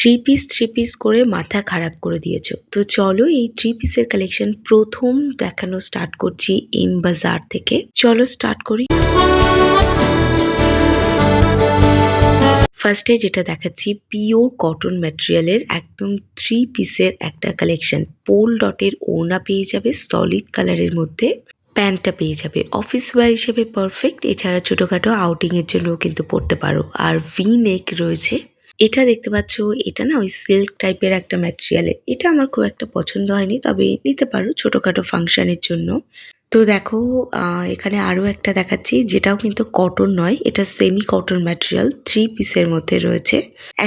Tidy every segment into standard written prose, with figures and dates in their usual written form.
Three piece করে মাথা খারাপ করে দিয়েছো। তো চলো এই থ্রি পিসের কালেকশন প্রথম দেখানো স্টার্ট করছি এম বাজার থেকে। চলো স্টার্ট করি। ফার্স্টে যেটা দেখাচ্ছি পিওর কটন ম্যাটেরিয়ালের একদম থ্রি পিসের একটা কালেকশন। পোল ডটের ওড়না পেয়ে যাবে সলিড কালারের মধ্যে, প্যান্টটা পেয়ে যাবে অফিস ওয়্যার হিসেবে পারফেক্ট। এছাড়া ছোটখাটো আউটিং এর জন্য কিন্তু পরতে পারো। আর ভি নেক রয়েছে। এটা দেখতে পাচ্ছ, এটা না ওই সিল্ক টাইপের একটা ম্যাটেরিয়ালের। এটা আমার খুব একটা পছন্দ হয়নি, তবে নিতে পারো ছোটখাটো ফাংশনের জন্য। তো দেখো এখানে আরো একটা দেখাচ্ছি, যেটাও কিন্তু কটন নয়, এটা সেমি কটন ম্যাটেরিয়াল, থ্রি পিসের মধ্যে রয়েছে।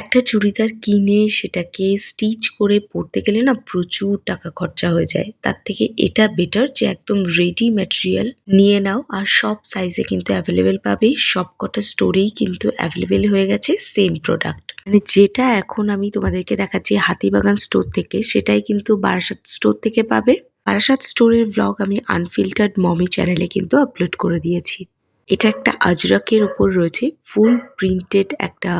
একটা চুড়িদার কিনে সেটাকে স্টিচ করে পরতে গেলে না প্রচুর টাকা খরচা হয়ে যায়। তার থেকে এটা বেটার যে একদম রেডি ম্যাটেরিয়াল নিয়ে নাও। আর সব সাইজে কিন্তু অ্যাভেলেবেল পাবে, সব কটা স্টোরেই কিন্তু অ্যাভেলেবেল হয়ে গেছে সেম প্রোডাক্ট। মানে যেটা এখন আমি তোমাদেরকে দেখাচ্ছি হাতিবাগান স্টোর থেকে, সেটাই কিন্তু বারাসাত স্টোর থেকে পাবে। বারাসাত স্টোরের ব্লগ আমি আনফিল্টার্ড মমি চ্যানেলে কিন্তু আপলোড করে দিয়েছি। এটা একটা আজরাকের উপর রয়েছে, ফুল প্রিন্টেড একটা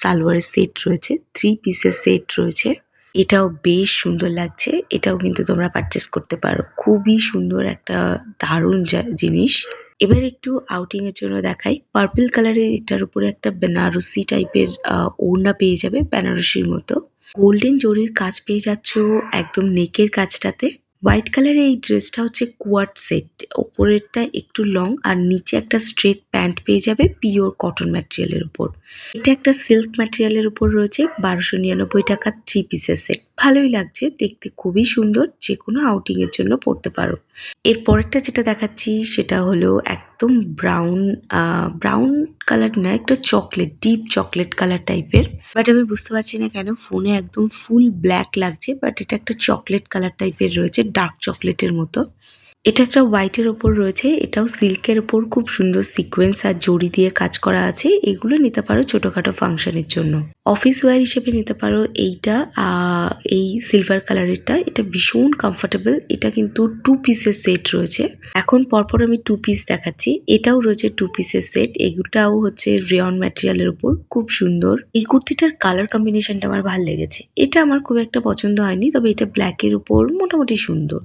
সালোয়ারের সেট রয়েছে, থ্রি পিসের সেট রয়েছে। এটাও বেশ সুন্দর লাগছে, এটাও কিন্তু তোমরা পারচেস করতে পারো। খুবই সুন্দর একটা দারুণ জিনিস। এবার একটু আউটিং এর জন্য দেখাই। পার্পল কালারের এটার উপরে একটা বেনারসি টাইপের ওড়না পেয়ে যাবে, বেনারসির মতো। গোল্ডেন জরির কাজ পেয়ে যাচ্ছ একদম নেকের কাজটাতে। হোয়াইট কালারের এই ড্রেসটা হচ্ছে কোয়াড সেট, ওপরেরটা একটু লং আর নিচে একটা স্ট্রেট প্যান্ট পেয়ে যাবে পিওর কটন ম্যাটেরিয়ালের উপর। এটা একটা সিল্ক ম্যাটেরিয়ালের উপর রয়েছে, 1299 টাকা থ্রি পিসের সেট। ভালোই লাগছে দেখতে, খুবই সুন্দর, যে কোনো আউটিং এর জন্য পরতে পারো। এর পরেরটা যেটা দেখাচ্ছি সেটা হলো একদম ব্রাউন কালার না, একটা চকলেট, ডিপ চকলেট কালার টাইপের। বাট আমি বুঝতে পারছি না কেন ফোনে একদম ফুল ব্ল্যাক লাগছে, বাট এটা একটা চকলেট কালার টাইপের রয়েছে, ডার্ক চকলেটের মতো। এটা একটা হোয়াইটের ওপর রয়েছে, এটাও সিল্কের ওপর খুব সুন্দর সিকোয়েন্স আর জড়ি দিয়ে কাজ করা আছে। এগুলো নিতে পারো ছোটখাটো ফাংশনের জন্য। অফিস ওয়্যার হিসেবে নিতে পারো এইটা। এই সিলভার কালারেরটা, এটা ভীষণ কমফোর্টেবল। এটা কিন্তু টু পিসের সেট রয়েছে। এখন পরপর আমি টু পিস দেখাচ্ছি। এটাও রয়েছে টু পিসের সেট, এগুলোটাও হচ্ছে রেয়ন ম্যাটেরিয়ালের উপর, খুব সুন্দর। এই কুর্তিটার কালার কম্বিনেশনটা আমার ভালো লেগেছে। এটা আমার খুব একটা পছন্দ হয়নি, তবে এটা ব্ল্যাকের উপর মোটামুটি সুন্দর।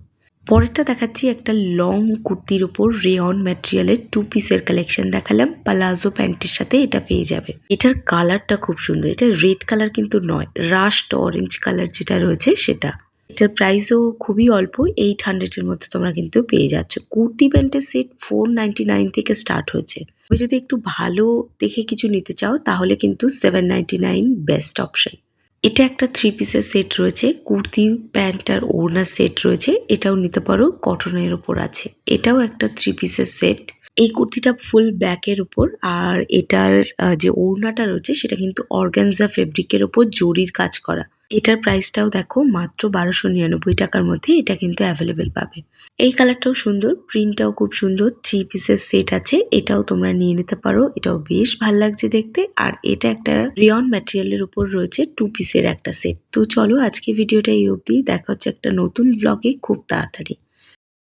পরেরটা দেখাচ্ছি একটা লং কুর্তির উপর রেয়ন ম্যাটেরিয়ালের টু পিসের কালেকশন দেখালাম, পালাজো প্যান্টের সাথে এটা পেয়ে যাবে। এটার কালারটা খুব সুন্দর, এটা রেড কালার কিন্তু নয়, রাস্ট অরেঞ্জ কালার যেটা রয়েছে সেটা। এটার প্রাইসও খুবই অল্প, 800 এর মধ্যে তোমরা কিন্তু পেয়ে যাচ্ছ। কুর্তি প্যান্টের সেট 499 থেকে স্টার্ট হয়েছে। তুমি যদি একটু ভালো দেখে কিছু নিতে চাও তাহলে কিন্তু 799 বেস্ট অপশন। এটা একটা থ্রি পিসের সেট রয়েছে, কুর্তি প্যান্ট আর ওড়নার সেট রয়েছে, এটাও নিতে পারো, কটনের উপর আছে। এটাও একটা থ্রি পিসের সেট। এই কুর্তিটা ফুল ব্যাকের উপর, আর এটার যে ওড়নাটা রয়েছে সেটা কিন্তু অর্গানজা ফেব্রিকের উপর জরির কাজ করা। এটার প্রাইসটাও দেখো মাত্র 1299 টাকার মধ্যে এটা কিন্তু অ্যাভেলেবেল পাবে। এই কালারটাও সুন্দর, প্রিন্টটাও খুব সুন্দর, থ্রি পিসের সেট আছে, এটাও তোমরা নিয়ে নিতে পারো। এটাও বেশ ভাল লাগছে দেখতে। আর এটা একটা রিয়ন ম্যাটেরিয়ালের উপর রয়েছে টু পিসের একটা সেট। তো চলো আজকে ভিডিওটা এই অবধি, দেখা হচ্ছে একটা নতুন ব্লগে খুব তাড়াতাড়ি।